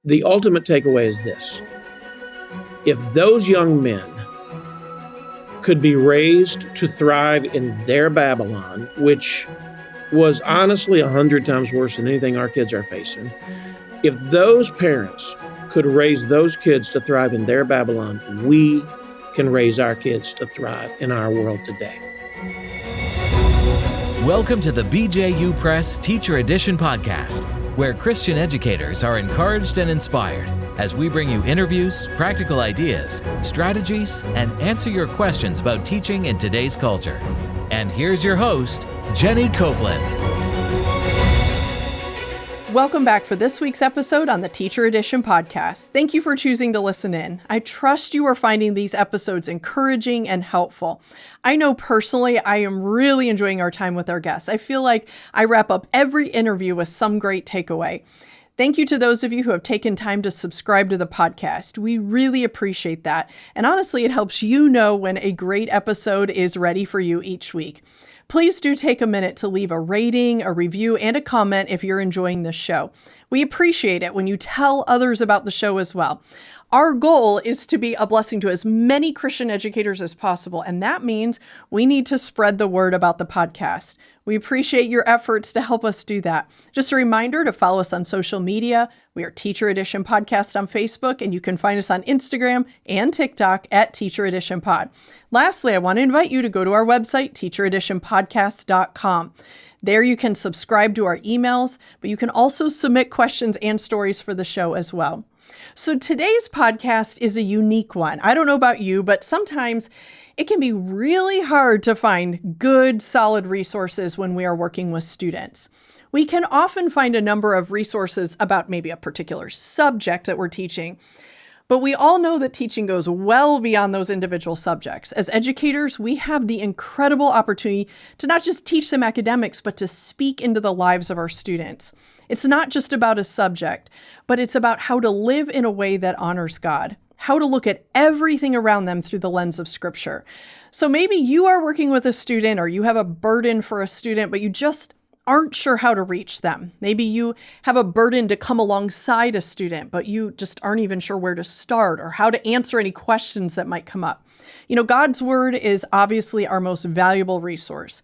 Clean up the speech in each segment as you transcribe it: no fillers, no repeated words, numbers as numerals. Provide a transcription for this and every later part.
The ultimate takeaway is this. If those young men could be raised to thrive in their Babylon, which was honestly 100 times worse than anything our kids are facing, if those parents could raise those kids to thrive in their Babylon, we can raise our kids to thrive in our world today. Welcome to the BJU Press Teacher Edition podcast, where Christian educators are encouraged and inspired as we bring you interviews, practical ideas, strategies, and answer your questions about teaching in today's culture. And here's your host, Jenny Copeland. Welcome back for this week's episode on the Teacher Edition podcast. Thank you for choosing to listen in. I trust you are finding these episodes encouraging and helpful. I know personally I am really enjoying our time with our guests. I feel like I wrap up every interview with some great takeaway. Thank you to those of you who have taken time to subscribe to the podcast. We really appreciate that. And honestly, it helps you know when a great episode is ready for you each week. Please do take a minute to leave a rating, a review, and a comment if you're enjoying this show. We appreciate it when you tell others about the show as well. Our goal is to be a blessing to as many Christian educators as possible, and that means we need to spread the word about the podcast. We appreciate your efforts to help us do that. Just a reminder to follow us on social media. We are Teacher Edition Podcast on Facebook, and you can find us on Instagram and TikTok at Teacher Edition Pod. Lastly, I want to invite you to go to our website, teachereditionpodcast.com. There you can subscribe to our emails, but you can also submit questions and stories for the show as well. So today's podcast is a unique one. I don't know about you, but sometimes it can be really hard to find good, solid resources when we are working with students. We can often find a number of resources about maybe a particular subject that we're teaching, but we all know that teaching goes well beyond those individual subjects. As educators, we have the incredible opportunity to not just teach them academics, but to speak into the lives of our students. It's not just about a subject, but it's about how to live in a way that honors God, how to look at everything around them through the lens of Scripture. So maybe you are working with a student or you have a burden for a student, but you just aren't sure how to reach them. Maybe you have a burden to come alongside a student, but you just aren't even sure where to start or how to answer any questions that might come up. You know, God's Word is obviously our most valuable resource,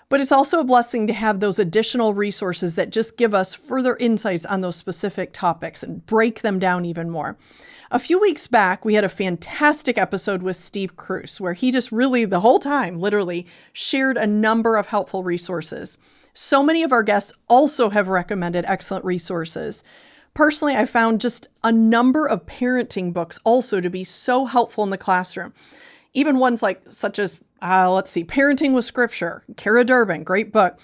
but it's also a blessing to have those additional resources that just give us further insights on those specific topics and break them down even more. A few weeks back, we had a fantastic episode with Steve Cruz, where he just really, the whole time, literally shared a number of helpful resources. So many of our guests also have recommended excellent resources. Personally, I found just a number of parenting books also to be so helpful in the classroom. Even ones such as, Parenting with Scripture, Kara Durbin, great book.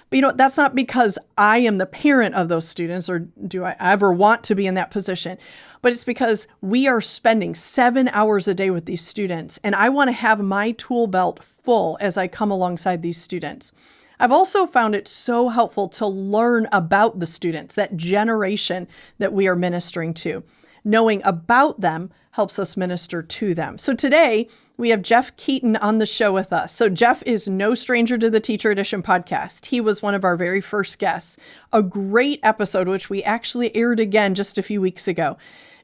But that's not because I am the parent of those students or do I ever want to be in that position, but it's because we are spending 7 hours a day with these students, and I want to have my tool belt full as I come alongside these students. I've also found it so helpful to learn about the students, that generation that we are ministering to. Knowing about them helps us minister to them. So today, we have Jeff Keaton on the show with us. So Jeff is no stranger to the Teacher Edition podcast. He was one of our very first guests. A great episode, which we actually aired again just a few weeks ago.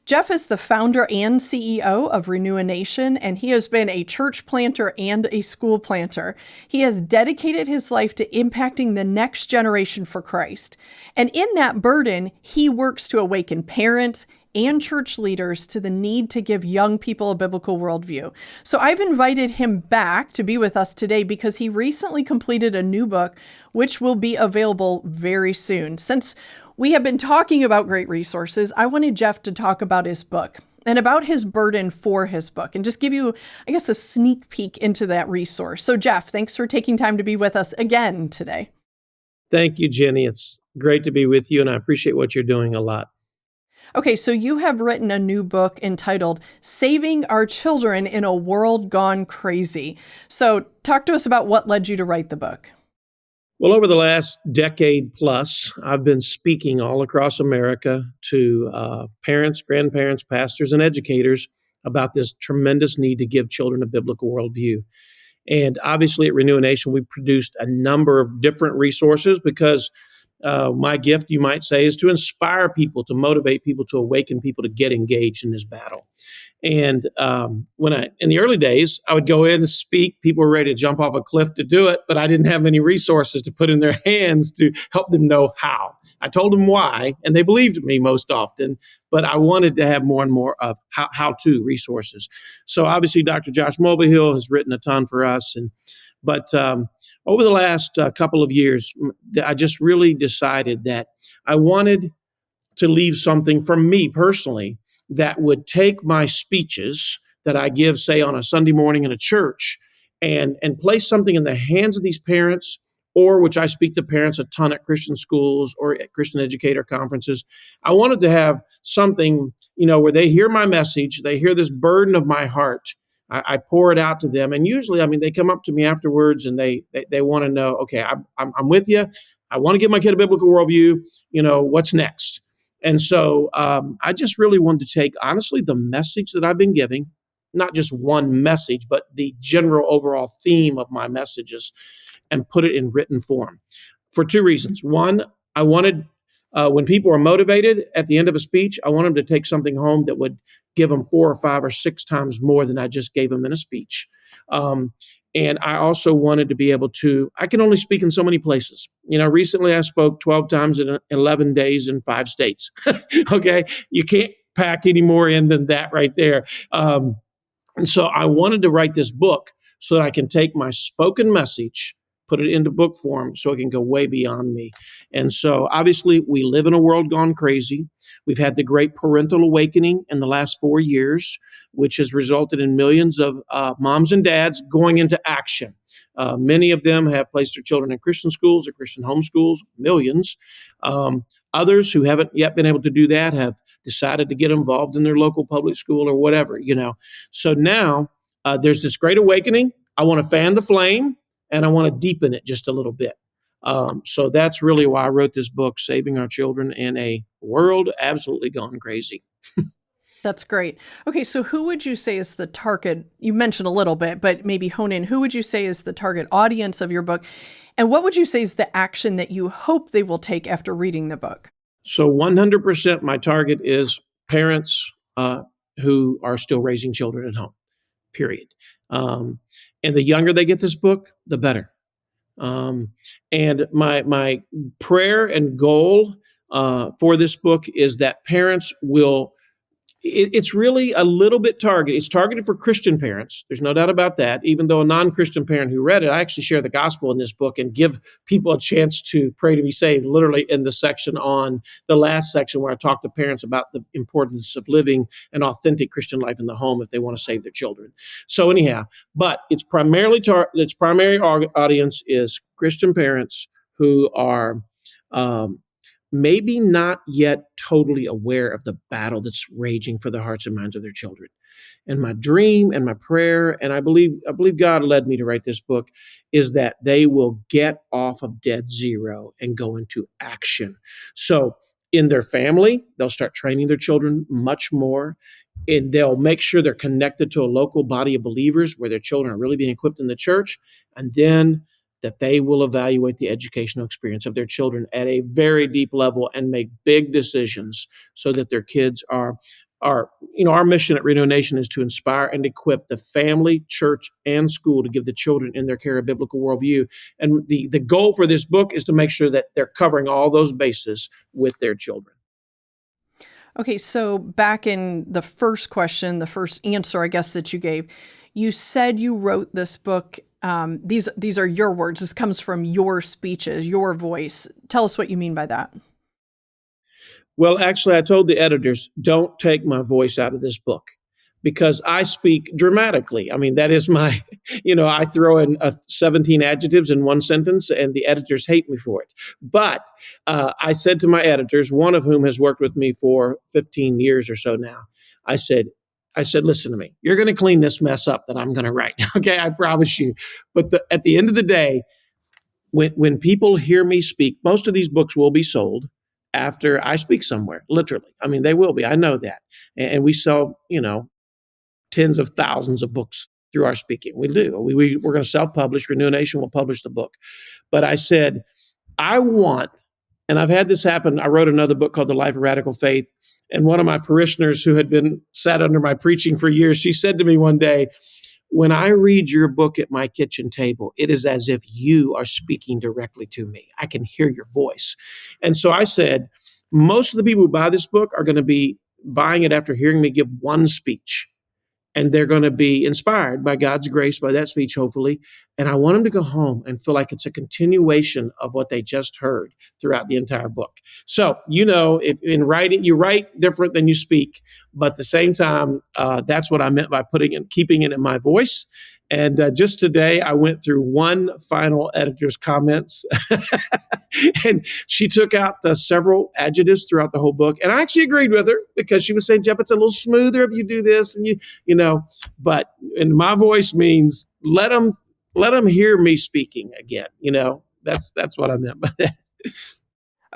Jeff is the founder and CEO of Renew a Nation, and he has been a church planter and a school planter. He has dedicated his life to impacting the next generation for Christ. And in that burden, he works to awaken parents and church leaders to the need to give young people a biblical worldview. So I've invited him back to be with us today because he recently completed a new book, which will be available very soon. Since we have been talking about great resources, I wanted Jeff to talk about his book and about his burden for his book and just give you, a sneak peek into that resource. So Jeff, thanks for taking time to be with us again today. Thank you, Jenny. It's great to be with you, and I appreciate what you're doing a lot. Okay, so you have written a new book entitled Saving Our Children in a World Gone Crazy. So talk to us about what led you to write the book. Well, over the last decade plus, I've been speaking all across America to parents, grandparents, pastors, and educators about this tremendous need to give children a biblical worldview. And obviously at Renew a Nation, we produced a number of different resources because My gift, you might say, is to inspire people, to motivate people, to awaken people to get engaged in this battle. And in the early days, I would go in and speak. People were ready to jump off a cliff to do it, but I didn't have any resources to put in their hands to help them know how. I told them why, and they believed me most often, but I wanted to have more and more of how-to resources. So obviously, Dr. Josh Mulvihill has written a ton for us, but over the last couple of years, I just really decided that I wanted to leave something from me personally that would take my speeches that I give, say, on a Sunday morning in a church and place something in the hands of these parents, or which I speak to parents a ton at Christian schools or at Christian educator conferences. I wanted to have something, where they hear my message, they hear this burden of my heart. I pour it out to them. And usually, they come up to me afterwards and they want to know, okay, I'm with you. I want to give my kid a biblical worldview. What's next? And so I just really wanted to take, honestly, the message that I've been giving, not just one message, but the general overall theme of my messages, and put it in written form for two reasons. One, I wanted, when people are motivated at the end of a speech, I want them to take something home that would give them 4 or 5 or 6 times more than I just gave them in a speech. And I also wanted to be able to, I can only speak in so many places. Recently I spoke 12 times in 11 days in 5 states. Okay. You can't pack any more in than that right there. And so I wanted to write this book so that I can take my spoken message, put it into book form so it can go way beyond me. And so obviously we live in a world gone crazy. We've had the great parental awakening in the last 4 years, which has resulted in millions of moms and dads going into action. Many of them have placed their children in Christian schools or Christian homeschools, millions. Others who haven't yet been able to do that have decided to get involved in their local public school or whatever, So now there's this great awakening. I want to fan the flame and I want to deepen it just a little bit. So that's really why I wrote this book, Saving Our Children in a World Absolutely Gone Crazy. That's great. Okay, so who would you say is the target? You mentioned a little bit, but maybe hone in. Who would you say is the target audience of your book? And what would you say is the action that you hope they will take after reading the book? So 100% my target is parents who are still raising children at home, period. And the younger they get this book, the better. And my prayer and goal for this book is that parents will, it's really a little bit targeted. It's targeted for Christian parents. There's no doubt about that. Even though a non-Christian parent who read it, I actually share the gospel in this book and give people a chance to pray to be saved, literally in the section on the last section where I talk to parents about the importance of living an authentic Christian life in the home if they want to save their children. So anyhow, but its primary audience is Christian parents who are maybe not yet totally aware of the battle that's raging for the hearts and minds of their children. And my dream and my prayer, and I believe God led me to write this book, is that they will get off of dead zero and go into action. So in their family, they'll start training their children much more. And they'll make sure they're connected to a local body of believers where their children are really being equipped in the church. And then that they will evaluate the educational experience of their children at a very deep level and make big decisions so that their kids are our mission at Reno Nation is to inspire and equip the family, church, and school to give the children in their care a biblical worldview. And the goal for this book is to make sure that they're covering all those bases with their children. Okay, so back in the first question, the first answer, I guess, that you gave, you said you wrote this book. These are your words. This comes from your speeches, your voice. Tell us what you mean by that. Well, actually, I told the editors, don't take my voice out of this book because I speak dramatically. I mean, that is my, I throw in 17 adjectives in one sentence and the editors hate me for it. But I said to my editors, one of whom has worked with me for 15 years or so now, I said, listen to me. You're going to clean this mess up that I'm going to write. Okay, I promise you. But at the end of the day, when people hear me speak, most of these books will be sold after I speak somewhere, literally. I mean, they will be. I know that. And we sell, tens of thousands of books through our speaking. We do. We're going to self-publish. Renew Nation will publish the book. But I said, I want And I've had this happen. I wrote another book called The Life of Radical Faith. And one of my parishioners who had been sat under my preaching for years, she said to me one day, when I read your book at my kitchen table, it is as if you are speaking directly to me. I can hear your voice. And so I said, most of the people who buy this book are going to be buying it after hearing me give one speech. And they're going to be inspired by God's grace, by that speech, hopefully. And I want them to go home and feel like it's a continuation of what they just heard throughout the entire book. So, if in writing, you write different than you speak, but at the same time, that's what I meant by keeping it in my voice. And just today, I went through one final editor's comments, and she took out several adjectives throughout the whole book. And I actually agreed with her because she was saying, Jeff, it's a little smoother if you do this, and but in my voice means let them hear me speaking again. That's what I meant by that.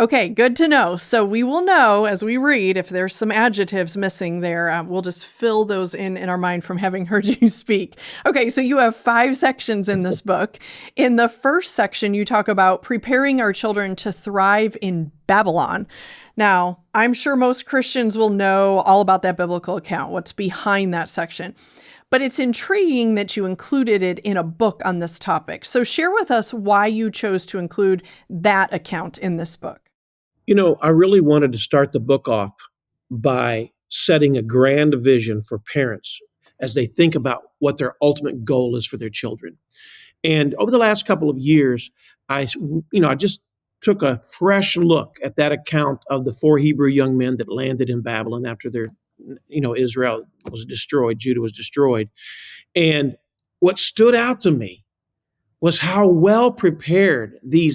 Okay, good to know. So we will know as we read if there's some adjectives missing there. We'll just fill those in our mind from having heard you speak. Okay, so you have 5 sections in this book. In the first section, you talk about preparing our children to thrive in Babylon. Now, I'm sure most Christians will know all about that biblical account, what's behind that section. But it's intriguing that you included it in a book on this topic. So share with us why you chose to include that account in this book. I really wanted to start the book off by setting a grand vision for parents as they think about what their ultimate goal is for their children. And over the last couple of years, I just took a fresh look at that account of the 4 Hebrew young men that landed in Babylon after Israel was destroyed, Judah was destroyed. And what stood out to me was how well prepared the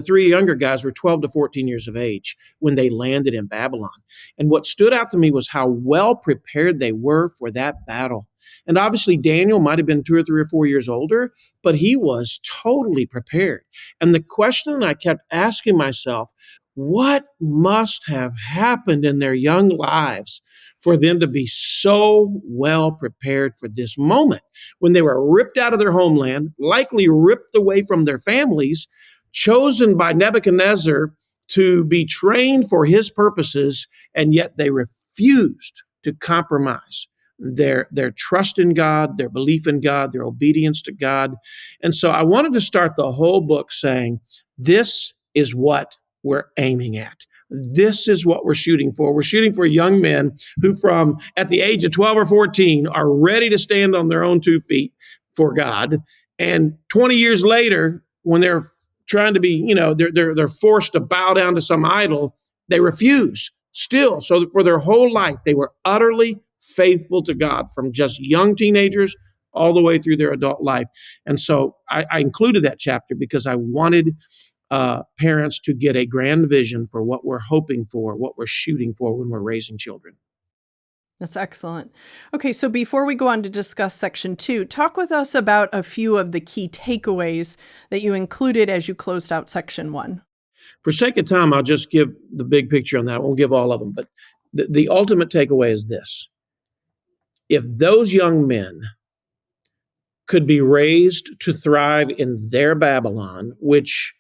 three younger guys were 12 to 14 years of age when they landed in Babylon. And what stood out to me was how well prepared they were for that battle. And obviously Daniel might have been 2 or 3 or 4 years older, but he was totally prepared. And the question I kept asking myself, what must have happened in their young lives for them to be so well prepared for this moment when they were ripped out of their homeland, likely ripped away from their families, chosen by Nebuchadnezzar to be trained for his purposes, and yet they refused to compromise their trust in God, their belief in God, their obedience to God. And so I wanted to start the whole book saying, this is what we're aiming at. This is what we're shooting for. We're shooting for young men who from at the age of 12 or 14 are ready to stand on their own 2 feet for God. And 20 years later, when they're trying to be, they're forced to bow down to some idol, they refuse still. So for their whole life, they were utterly faithful to God from just young teenagers all the way through their adult life. And so I included that chapter because I wanted parents to get a grand vision for what we're hoping for, what we're shooting for when we're raising children. That's excellent. Okay, so before we go on to discuss section 2, talk with us about a few of the key takeaways that you included as you closed out section 1. For sake of time, I'll just give the big picture on that. I won't give all of them, but the ultimate takeaway is this. If those young men could be raised to thrive in their Babylon, which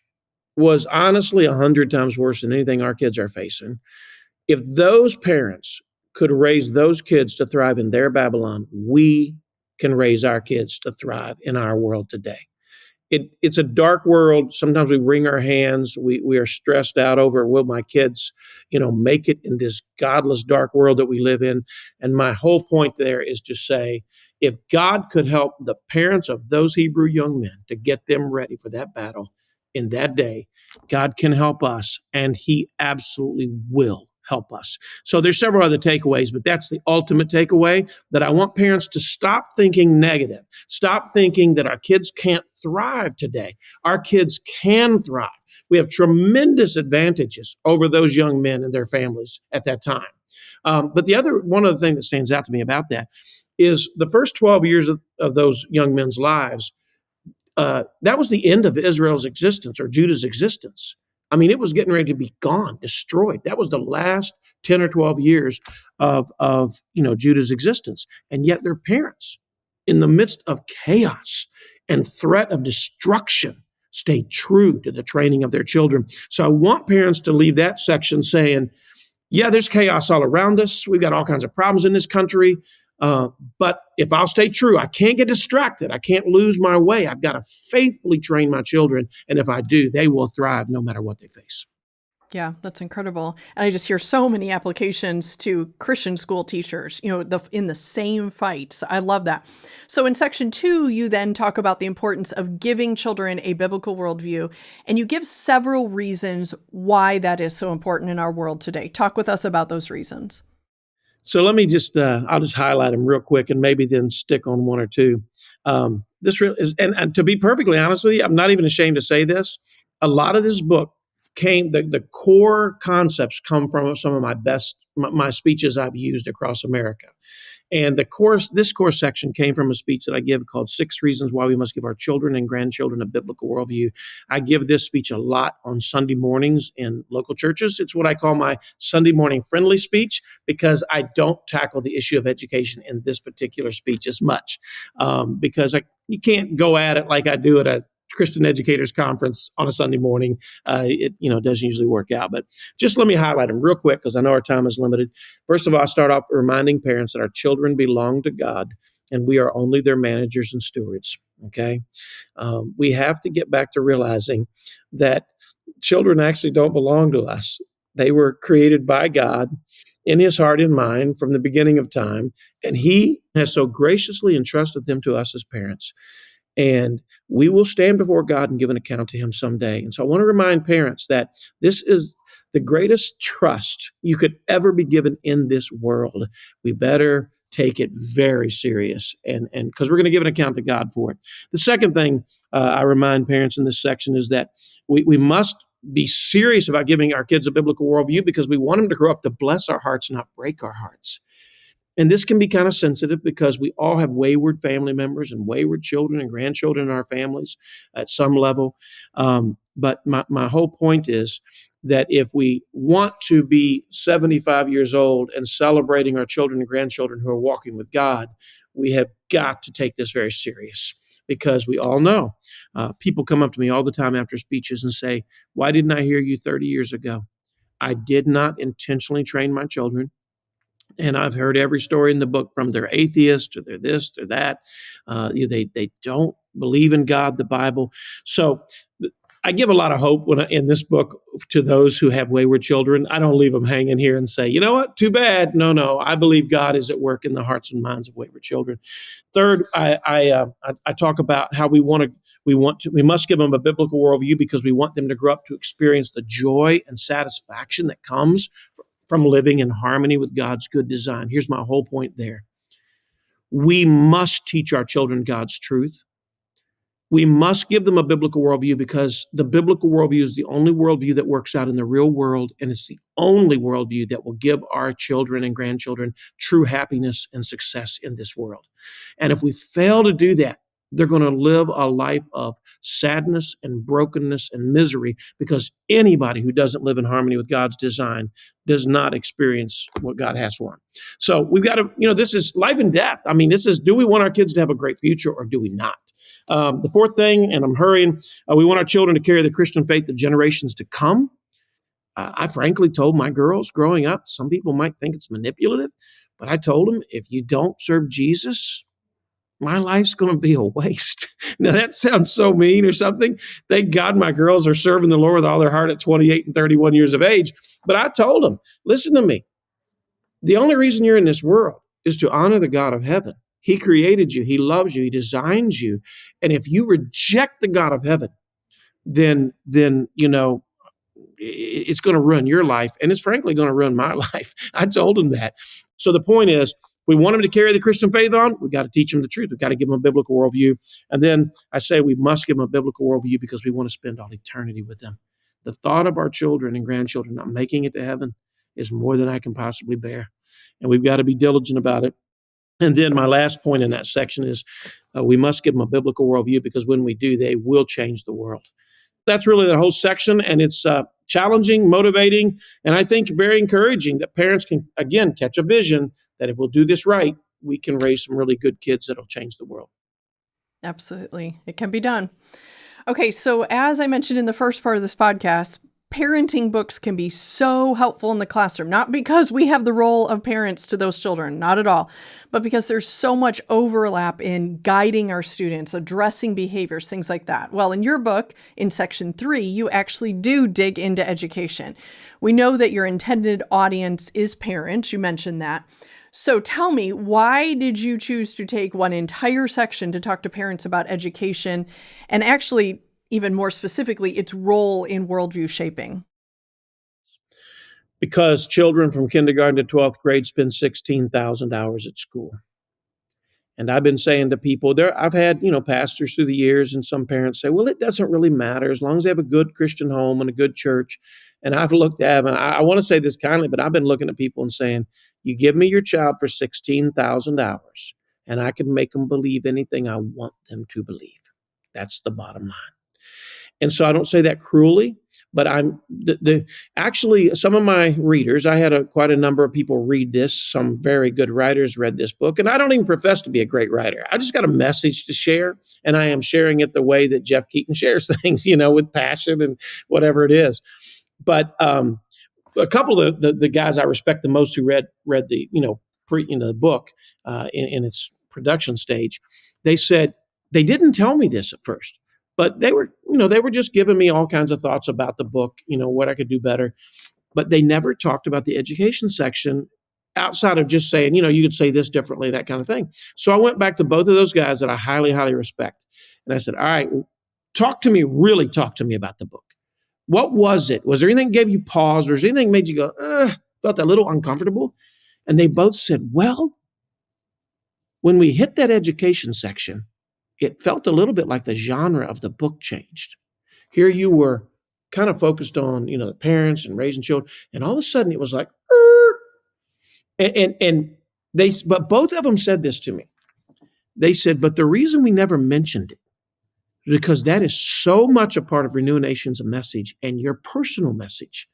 was honestly 100 times worse than anything our kids are facing. If those parents could raise those kids to thrive in their Babylon, we can raise our kids to thrive in our world today. It's a dark world. Sometimes we wring our hands. We are stressed out over, will my kids, make it in this godless, dark world that we live in? And my whole point there is to say, if God could help the parents of those Hebrew young men to get them ready for that battle in that day, God can help us, and he absolutely will help us. So there's several other takeaways, but that's the ultimate takeaway, that I want parents to stop thinking negative. Stop thinking that our kids can't thrive today. Our kids can thrive. We have tremendous advantages over those young men and their families at that time. But one other thing that stands out to me about that is the first 12 years of those young men's lives, that was the end of Israel's existence or Judah's existence. I mean, it was getting ready to be gone, destroyed. That was the last 10 or 12 years of Judah's existence. And yet their parents, in the midst of chaos and threat of destruction, stay true to the training of their children. So I want parents to leave that section saying, yeah, there's chaos all around us. We've got all kinds of problems in this country. But if I'll stay true, I can't get distracted. I can't lose my way. I've got to faithfully train my children. And if I do, they will thrive no matter what they face. Yeah, that's incredible. And I just hear so many applications to Christian school teachers, in the same fight. So I love that. So in section 2, you then talk about the importance of giving children a biblical worldview, and you give several reasons why that is so important in our world today. Talk with us about those reasons. So let me I'll just highlight them real quick and maybe then stick on one or two. This really is, and to be perfectly honest with you, I'm not even ashamed to say this. A lot of this book the core concepts come from some of my speeches I've used across America. And this course section came from a speech that I give called 6 Reasons Why We Must Give Our Children and Grandchildren a Biblical Worldview. I give this speech a lot on Sunday mornings in local churches. It's what I call my Sunday morning friendly speech because I don't tackle the issue of education in this particular speech as much because you can't go at it like I do at a Christian Educators Conference on a Sunday morning. It doesn't usually work out. But just let me highlight them real quick because I know our time is limited. First of all, I start off reminding parents that our children belong to God and we are only their managers and stewards. Okay? We have to get back to realizing that children actually don't belong to us. They were created by God in his heart and mind from the beginning of time, and he has so graciously entrusted them to us as parents. And we will stand before God and give an account to him someday. And so I want to remind parents that this is the greatest trust you could ever be given in this world. We better take it very serious and because we're going to give an account to God for it. The second thing I remind parents in this section is that we must be serious about giving our kids a biblical worldview because we want them to grow up to bless our hearts, not break our hearts. And this can be kind of sensitive because we all have wayward family members and wayward children and grandchildren in our families at some level. But my whole point is that if we want to be 75 years old and celebrating our children and grandchildren who are walking with God, we have got to take this very serious because we all know people come up to me all the time after speeches and say, why didn't I hear you 30 years ago? I did not intentionally train my children. And I've heard every story in the book from they're atheists to they're this, they're that. They don't believe in God, the Bible. So I give a lot of hope in this book to those who have wayward children. I don't leave them hanging here and say, you know what, too bad. No, I believe God is at work in the hearts and minds of wayward children. Third, I talk about how we must give them a biblical worldview because we want them to grow up to experience the joy and satisfaction that comes from living in harmony with God's good design. Here's my whole point there. We must teach our children God's truth. We must give them a biblical worldview because the biblical worldview is the only worldview that works out in the real world, and it's the only worldview that will give our children and grandchildren true happiness and success in this world. And if we fail to do that, they're going to live a life of sadness and brokenness and misery because anybody who doesn't live in harmony with God's design does not experience what God has for them. So we've got to, this is life and death. I mean, this is, do we want our kids to have a great future or do we not? The fourth thing, and I'm hurrying, we want our children to carry the Christian faith to generations to come. I frankly told my girls growing up, some people might think it's manipulative, but I told them, if you don't serve Jesus, my life's going to be a waste. Now, that sounds so mean or something. Thank God my girls are serving the Lord with all their heart at 28 and 31 years of age. But I told them, listen to me. The only reason you're in this world is to honor the God of heaven. He created you. He loves you. He designs you. And if you reject the God of heaven, then it's going to ruin your life. And it's frankly going to ruin my life. I told them that. So the point is, we want them to carry the Christian faith on. We've got to teach them the truth. We've got to give them a biblical worldview. And then I say we must give them a biblical worldview because we want to spend all eternity with them. The thought of our children and grandchildren not making it to heaven is more than I can possibly bear. And we've got to be diligent about it. And then my last point in that section is we must give them a biblical worldview because when we do, they will change the world. That's really the whole section, and it's challenging, motivating, and I think very encouraging that parents can, again, catch a vision that if we'll do this right, we can raise some really good kids that'll change the world. Absolutely. It can be done. Okay, so as I mentioned in the first part of this podcast, parenting books can be so helpful in the classroom, not because we have the role of parents to those children, not at all, but because there's so much overlap in guiding our students, addressing behaviors, things like that. Well, in your book, in section 3, you actually do dig into education. We know that your intended audience is parents. You mentioned that. So tell me, why did you choose to take one entire section to talk to parents about education and actually, even more specifically, its role in worldview shaping? Because children from kindergarten to 12th grade spend 16,000 hours at school. And I've been saying to people there, I've had, pastors through the years, and some parents say, well, it doesn't really matter as long as they have a good Christian home and a good church. And I've looked at them, and I want to say this kindly, but I've been looking at people and saying, you give me your child for 16,000 hours, and I can make them believe anything I want them to believe. That's the bottom line. And so I don't say that cruelly, but actually some of my readers, I had quite a number of people read this. Some very good writers read this book, and I don't even profess to be a great writer. I just got a message to share, and I am sharing it the way that Jeff Keaton shares things, with passion and whatever it is. But a couple of the guys I respect the most who read the the book in its production stage, they said they didn't tell me this at first. But they were just giving me all kinds of thoughts about the book, what I could do better. But they never talked about the education section outside of just saying, you could say this differently, that kind of thing. So I went back to both of those guys that I highly, highly respect. And I said, all right, really talk to me about the book. What was it? Was there anything that gave you pause? Or was there anything that made you go, felt a little uncomfortable? And they both said, well, when we hit that education section, it felt a little bit like the genre of the book changed. Here you were kind of focused on, the parents and raising children, and all of a sudden it was like, but both of them said this to me. They said, but the reason we never mentioned it is because that is so much a part of Renew a Nation's message and your personal message,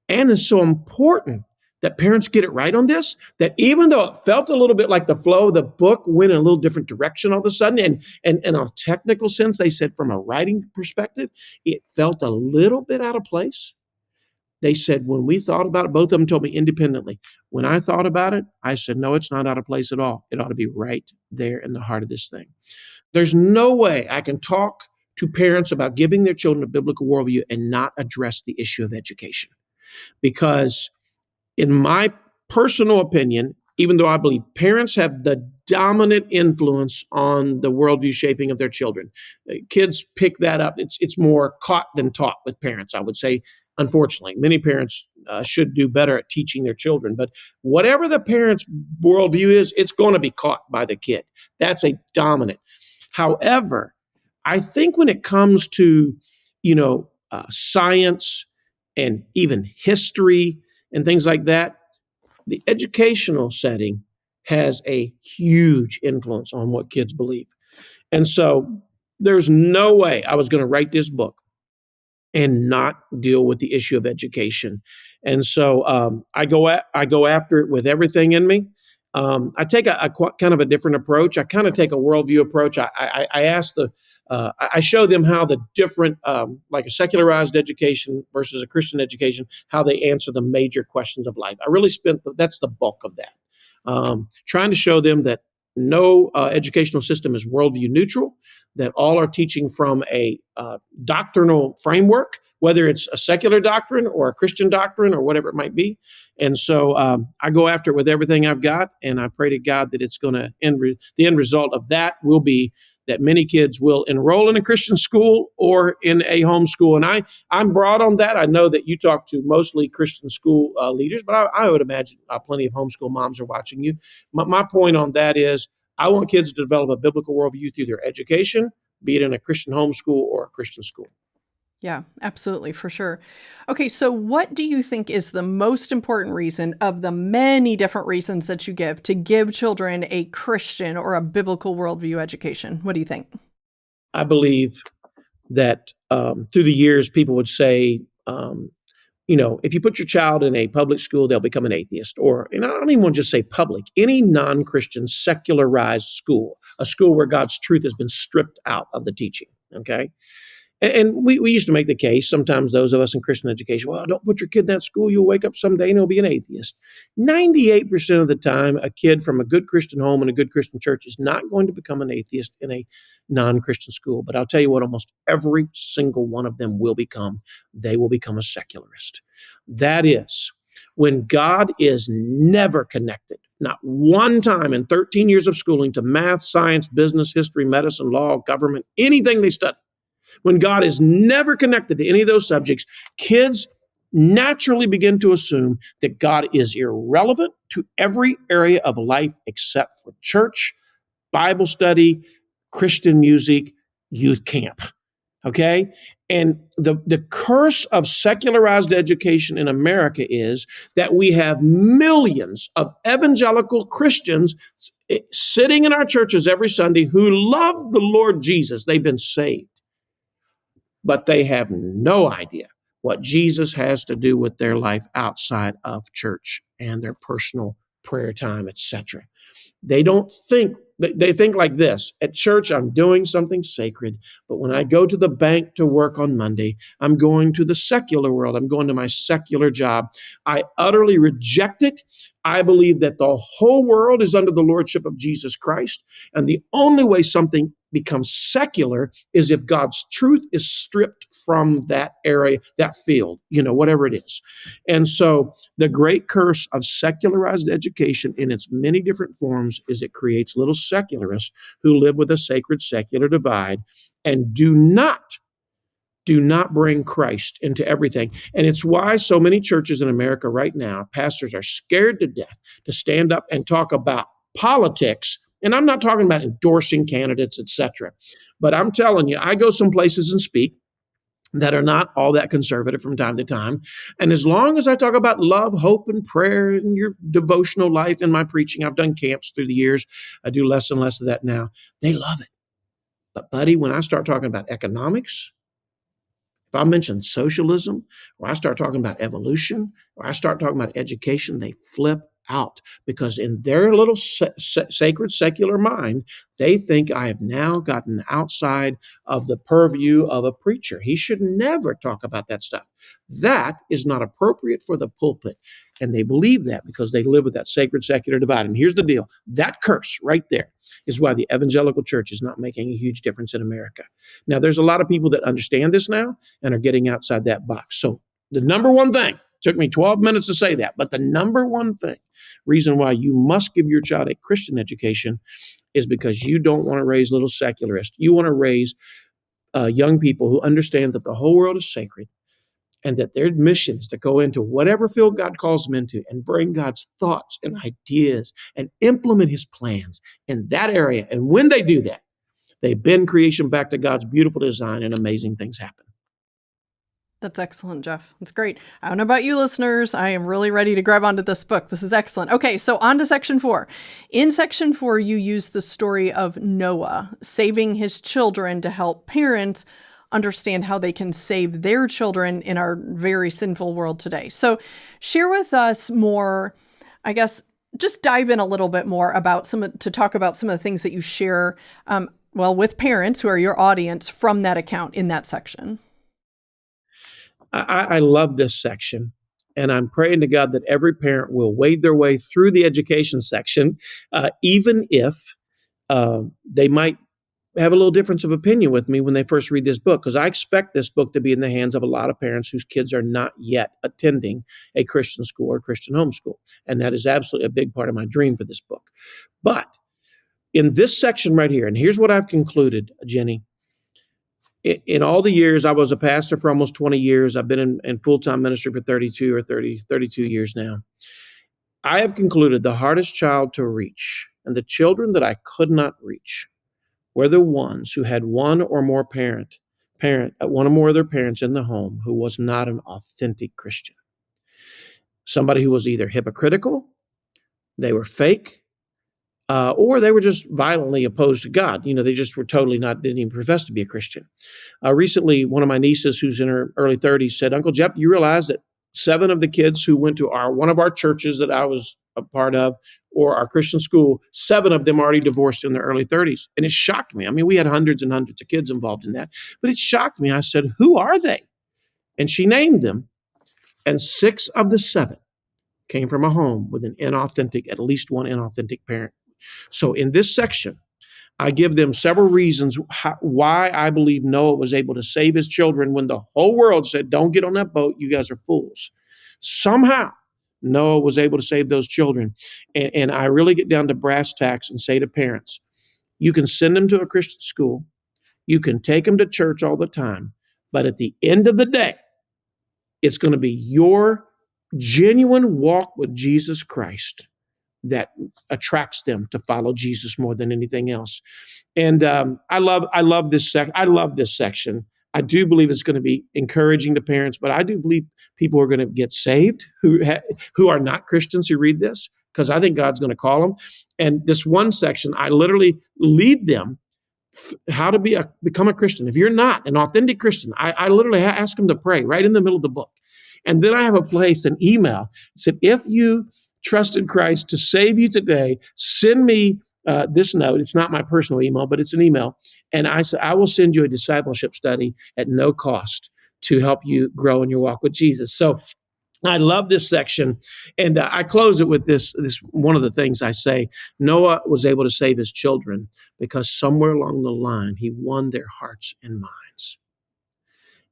and it's so important that parents get it right on this, that even though it felt a little bit like the flow of the book went in a little different direction all of a sudden, and in a technical sense, they said from a writing perspective, it felt a little bit out of place. They said, when we thought about it, both of them told me independently, when I thought about it, I said, no, it's not out of place at all. It ought to be right there in the heart of this thing. There's no way I can talk to parents about giving their children a biblical worldview and not address the issue of education. Because in my personal opinion, even though I believe parents have the dominant influence on the worldview shaping of their children, kids pick that up. It's more caught than taught with parents, I would say. Unfortunately, many parents should do better at teaching their children. But whatever the parent's worldview is, it's going to be caught by the kid. That's a dominant. However, I think when it comes to, science and even history and things like that, the educational setting has a huge influence on what kids believe. And so there's no way I was going to write this book and not deal with the issue of education. And so I go after it with everything in me. I take a kind of a different approach. I kind of take a worldview approach. I show them how the different, like a secularized education versus a Christian education, how they answer the major questions of life. I really that's the bulk of that. Trying to show them that no educational system is worldview neutral, that all are teaching from a doctrinal framework, whether it's a secular doctrine or a Christian doctrine or whatever it might be. And so I go after it with everything I've got, and I pray to God that it's going to the end result of that will be that many kids will enroll in a Christian school or in a homeschool. And I'm broad on that. I know that you talk to mostly Christian school leaders, but I would imagine plenty of homeschool moms are watching you. My point on that is I want kids to develop a biblical worldview through their education, be it in a Christian homeschool or a Christian school. Yeah, absolutely, for sure. Okay, so what do you think is the most important reason of the many different reasons that you give to give children a Christian or a biblical worldview education? What do you think? I believe that through the years, people would say, if you put your child in a public school, they'll become an atheist. Or, and I don't even want to just say public, any non-Christian secularized school, a school where God's truth has been stripped out of the teaching, okay? And we used to make the case, sometimes those of us in Christian education, well, don't put your kid in that school. You'll wake up someday and he'll be an atheist. 98% of the time, a kid from a good Christian home and a good Christian church is not going to become an atheist in a non-Christian school. But I'll tell you what, almost every single one of them will become. They will become a secularist. That is, when God is never connected, not one time in 13 years of schooling, to math, science, business, history, medicine, law, government, anything they study. When God is never connected to any of those subjects, kids naturally begin to assume that God is irrelevant to every area of life except for church, Bible study, Christian music, youth camp. Okay? And the curse of secularized education in America is that we have millions of evangelical Christians sitting in our churches every Sunday who love the Lord Jesus. They've been saved, but they have no idea what Jesus has to do with their life outside of church and their personal prayer time, etc. They don't think, they think like this: at church, I'm doing something sacred, but when I go to the bank to work on Monday, I'm going to the secular world. I'm going to my secular job. I utterly reject it. I believe that the whole world is under the lordship of Jesus Christ, and the only way something becomes secular is if God's truth is stripped from that area, that field, whatever it is. And so the great curse of secularized education in its many different forms is it creates little secularists who live with a sacred secular divide and do not bring Christ into everything. And it's why so many churches in America right now, pastors are scared to death to stand up and talk about politics. And I'm not talking about endorsing candidates, etc. But I'm telling you, I go some places and speak that are not all that conservative from time to time. And as long as I talk about love, hope, and prayer and your devotional life in my preaching, I've done camps through the years. I do less and less of that now. They love it. But buddy, when I start talking about economics, if I mention socialism, or I start talking about evolution, or I start talking about education, they flip out, because in their little sacred secular mind, they think I have now gotten outside of the purview of a preacher. He should never talk about that stuff. That is not appropriate for the pulpit. And they believe that because they live with that sacred secular divide. And here's the deal. That curse right there is why the evangelical church is not making a huge difference in America. Now, there's a lot of people that understand this now and are getting outside that box. So the number one thing, took me 12 minutes to say that, but the number one reason why you must give your child a Christian education is because you don't want to raise little secularists. You want to raise young people who understand that the whole world is sacred and that their mission is to go into whatever field God calls them into and bring God's thoughts and ideas and implement his plans in that area. And when they do that, they bend creation back to God's beautiful design and amazing things happen. That's excellent, Jeff. That's great. I don't know about you listeners. I am really ready to grab onto this book. This is excellent. Okay, so on to section 4. In section 4, you use the story of Noah saving his children to help parents understand how they can save their children in our very sinful world today. So share with us more, I guess, just dive in a little bit more about to talk about some of the things that you share, with parents who are your audience from that account in that section. I love this section, and I'm praying to God that every parent will wade their way through the education section, even if they might have a little difference of opinion with me when they first read this book, because I expect this book to be in the hands of a lot of parents whose kids are not yet attending a Christian school or Christian homeschool, and that is absolutely a big part of my dream for this book. But in this section right here, and here's what I've concluded, Jenny. In all the years, I was a pastor for almost 20 years. I've been in full-time ministry for 32 years now. I have concluded the hardest child to reach and the children that I could not reach were the ones who had one or more one or more of their parents in the home who was not an authentic Christian. Somebody who was either hypocritical, they were fake, or they were just violently opposed to God. They just were totally didn't even profess to be a Christian. Recently, one of my nieces who's in her early 30s said, "Uncle Jeff, you realize that 7 of the kids who went to one of our churches that I was a part of or our Christian school, 7 of them already divorced in their early 30s. And it shocked me. I mean, we had hundreds and hundreds of kids involved in that, but it shocked me. I said, who are they? And she named them. And 6 of the 7 came from a home with at least one inauthentic parent. So in this section, I give them several reasons why I believe Noah was able to save his children when the whole world said, don't get on that boat, you guys are fools. Somehow, Noah was able to save those children. And I really get down to brass tacks and say to parents, you can send them to a Christian school, you can take them to church all the time, but at the end of the day, it's going to be your genuine walk with Jesus Christ that attracts them to follow Jesus more than anything else. And I love this section. I do believe it's going to be encouraging to parents, but I do believe people are going to get saved who are not Christians who read this, because I think God's going to call them. And this one section, I literally lead them how to become a Christian. If you're not an authentic Christian, I literally ask them to pray right in the middle of the book. And then I have a place, an email, said, if you trusted Christ to save you today, send me this note. It's not my personal email, but it's an email. And I said, I will send you a discipleship study at no cost to help you grow in your walk with Jesus. So I love this section. And I close it with this one of the things I say. Noah was able to save his children because somewhere along the line, he won their hearts and minds.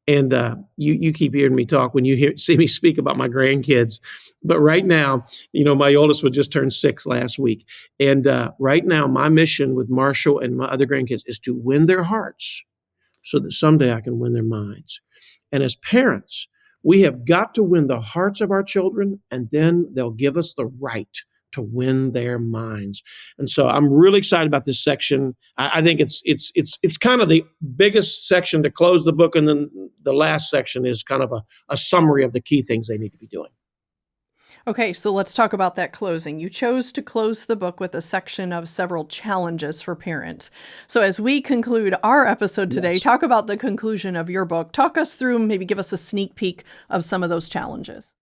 And you keep hearing me talk when you see me speak about my grandkids. But right now, my oldest would just turn 6 last week. And right now, my mission with Marshall and my other grandkids is to win their hearts so that someday I can win their minds. And as parents, we have got to win the hearts of our children, and then they'll give us the right to win their minds. And so I'm really excited about this section. I think it's kind of the biggest section to close the book, and then the last section is kind of a summary of the key things they need to be doing. Okay, so let's talk about that closing. You chose to close the book with a section of several challenges for parents. So as we conclude our episode today, Talk about the conclusion of your book. Talk us through, maybe give us a sneak peek of some of those challenges.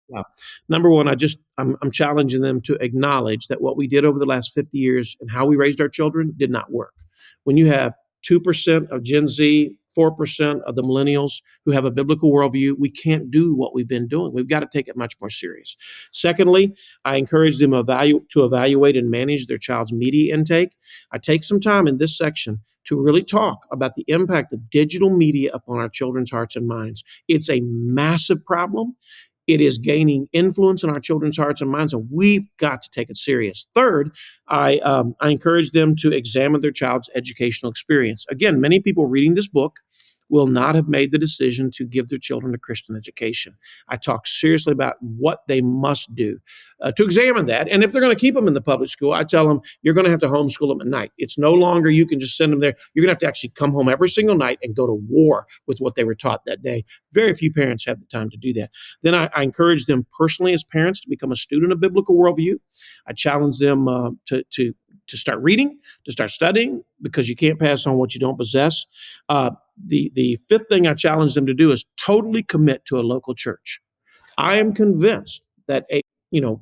Yeah. Number one, I'm challenging them to acknowledge that what we did over the last 50 years and how we raised our children did not work. When you have 2% of Gen Z, 4% of the millennials who have a biblical worldview, we can't do what we've been doing. We've got to take it much more serious. Secondly, I encourage them to evaluate and manage their child's media intake. I take some time in this section to really talk about the impact of digital media upon our children's hearts and minds. It's a massive problem. It is gaining influence in our children's hearts and minds, and we've got to take it serious. Third, I encourage them to examine their child's educational experience. Again, many people reading this book will not have made the decision to give their children a Christian education. I talk seriously about what they must do to examine that. And if they're going to keep them in the public school, I tell them, you're going to have to homeschool them at night. It's no longer you can just send them there. You're going to have to actually come home every single night and go to war with what they were taught that day. Very few parents have the time to do that. Then I encourage them personally as parents to become a student of biblical worldview. I challenge them to start reading, to start studying, because you can't pass on what you don't possess. The fifth thing I challenge them to do is totally commit to a local church. I am convinced that the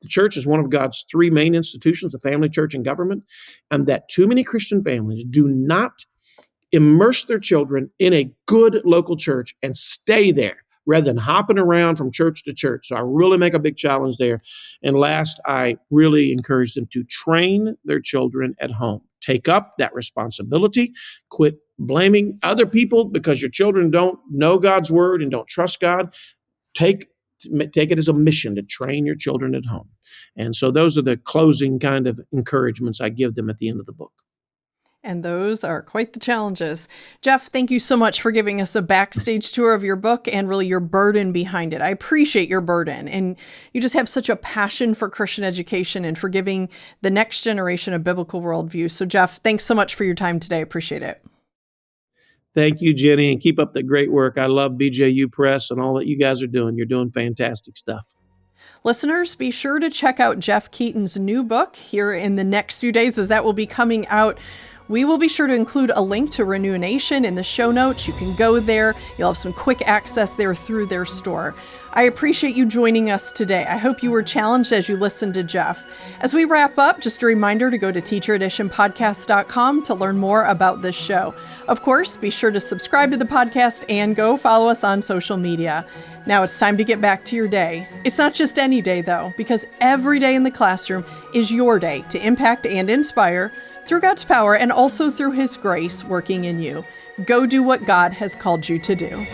church is one of God's 3 main institutions, the family, church, and government, and that too many Christian families do not immerse their children in a good local church and stay there rather than hopping around from church to church. So I really make a big challenge there. And last, I really encourage them to train their children at home. Take up that responsibility. Quit blaming other people because your children don't know God's word and don't trust God. Take it as a mission to train your children at home. And so those are the closing kind of encouragements I give them at the end of the book. And those are quite the challenges. Jeff, thank you so much for giving us a backstage tour of your book and really your burden behind it. I appreciate your burden. And you just have such a passion for Christian education and for giving the next generation a biblical worldview. So Jeff, thanks so much for your time today. I appreciate it. Thank you, Jenny, and keep up the great work. I love BJU Press and all that you guys are doing. You're doing fantastic stuff. Listeners, be sure to check out Jeff Keaton's new book here in the next few days, as that will be coming out We will be sure to include a link to Renew Nation in the show notes. You can go there. You'll have some quick access there through their store. I appreciate you joining us today. I hope you were challenged as you listened to Jeff. As we wrap up, just a reminder to go to teachereditionpodcast.com to learn more about this show. Of course, be sure to subscribe to the podcast and go follow us on social media. Now it's time to get back to your day. It's not just any day, though, because every day in the classroom is your day to impact and inspire through God's power and also through His grace working in you. Go do what God has called you to do.